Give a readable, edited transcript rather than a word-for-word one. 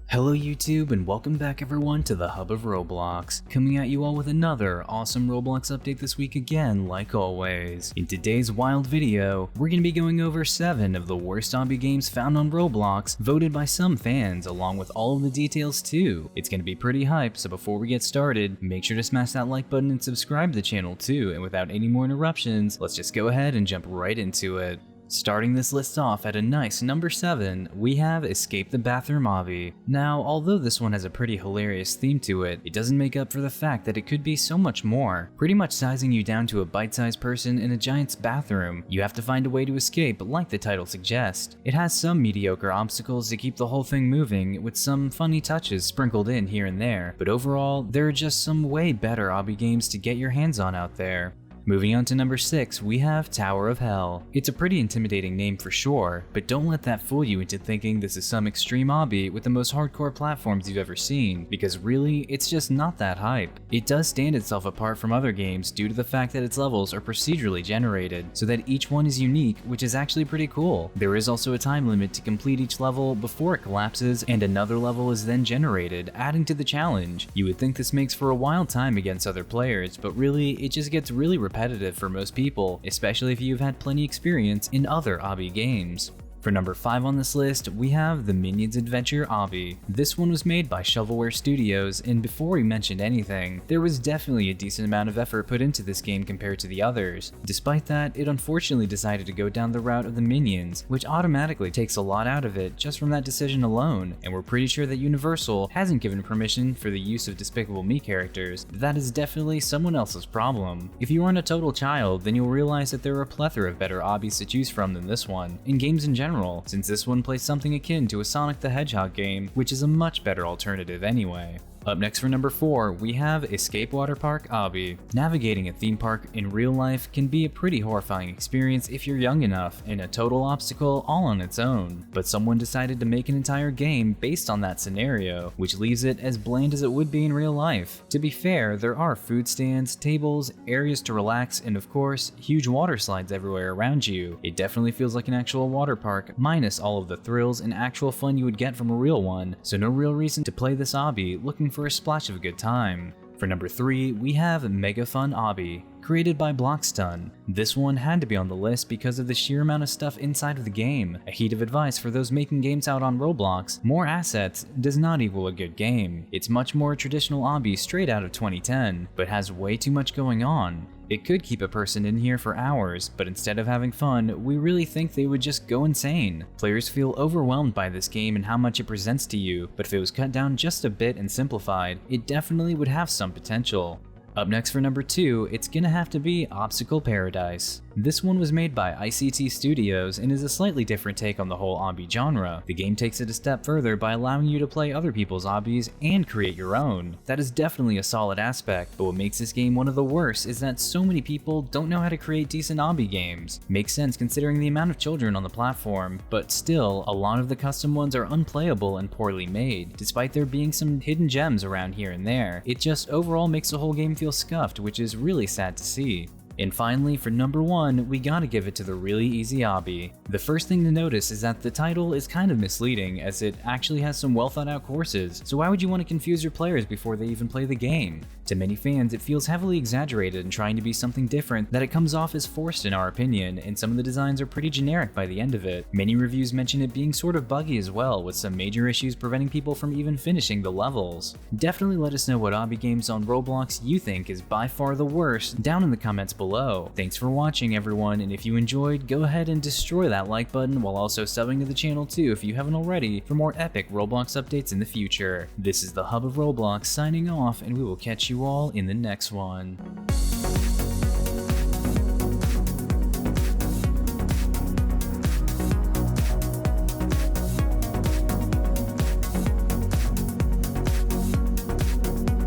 Hello YouTube and welcome back everyone to the Hub of Roblox, coming at you all with another awesome Roblox update this week again like always. In today's wild video, we're going to be going over 7 of the worst obby games found on Roblox, voted by some fans, along with all of the details too. It's going to be pretty hype, so before we get started, make sure to smash that like button and subscribe to the channel too, and without any more interruptions, let's just go ahead and jump right into it. Starting this list off at a nice number 7, we have Escape the Bathroom Obby. Now, although this one has a pretty hilarious theme to it, it doesn't make up for the fact that it could be so much more, pretty much sizing you down to a bite-sized person in a giant's bathroom. You have to find a way to escape like the title suggests. It has some mediocre obstacles to keep the whole thing moving, with some funny touches sprinkled in here and there, but overall, there are just some way better obby games to get your hands on out there. Moving on to number 6, we have Tower of Hell. It's a pretty intimidating name for sure, but don't let that fool you into thinking this is some extreme obby with the most hardcore platforms you've ever seen, because really, it's just not that hype. It does stand itself apart from other games due to the fact that its levels are procedurally generated, so that each one is unique, which is actually pretty cool. There is also a time limit to complete each level before it collapses, and another level is then generated, adding to the challenge. You would think this makes for a wild time against other players, but really, it just gets really repetitive for most people, especially if you've had plenty experience in other obby games. For number 5 on this list, we have the Minions Adventure Obby. This one was made by Shovelware Studios, and before we mentioned anything, there was definitely a decent amount of effort put into this game compared to the others. Despite that, it unfortunately decided to go down the route of the minions, which automatically takes a lot out of it just from that decision alone, and we're pretty sure that Universal hasn't given permission for the use of Despicable Me characters. That is definitely someone else's problem. If you aren't a total child, then you'll realize that there are a plethora of better obbies to choose from than this one, in games in general, since this one plays something akin to a Sonic the Hedgehog game, which is a much better alternative anyway. Up next for number 4, we have Escape Water Park Obby. Navigating a theme park in real life can be a pretty horrifying experience if you're young enough, and a total obstacle all on its own. But someone decided to make an entire game based on that scenario, which leaves it as bland as it would be in real life. To be fair, there are food stands, tables, areas to relax, and of course, huge water slides everywhere around you. It definitely feels like an actual water park, minus all of the thrills and actual fun you would get from a real one, so no real reason to play this obby looking for a splash of a good time. For number 3, we have Mega Fun Obby, created by Blockstun. This one had to be on the list because of the sheer amount of stuff inside of the game. A heat of advice for those making games out on Roblox: more assets does not equal a good game. It's much more a traditional obby straight out of 2010, but has way too much going on. It could keep a person in here for hours, but instead of having fun, we really think they would just go insane. Players feel overwhelmed by this game and how much it presents to you, but if it was cut down just a bit and simplified, it definitely would have some potential. Up next for number 2, it's gonna have to be Obstacle Paradise. This one was made by ICT Studios and is a slightly different take on the whole obby genre. The game takes it a step further by allowing you to play other people's obbies and create your own. That is definitely a solid aspect, but what makes this game one of the worst is that so many people don't know how to create decent obby games. Makes sense considering the amount of children on the platform, but still, a lot of the custom ones are unplayable and poorly made, despite there being some hidden gems around here and there. It just overall makes the whole game feel scuffed, which is really sad to see. And finally, for number 1, we gotta give it to the Really Easy Obby. The first thing to notice is that the title is kind of misleading, as it actually has some well thought out courses, so why would you want to confuse your players before they even play the game? To many fans, it feels heavily exaggerated and trying to be something different that it comes off as forced in our opinion, and some of the designs are pretty generic by the end of it. Many reviews mention it being sort of buggy as well, with some major issues preventing people from even finishing the levels. Definitely let us know what obby games on Roblox you think is by far the worst down in the comments below. Thanks for watching everyone, and if you enjoyed, go ahead and destroy that like button while also subbing to the channel too if you haven't already for more epic Roblox updates in the future. This is the Hub of Roblox signing off, and we will catch you all in the next one.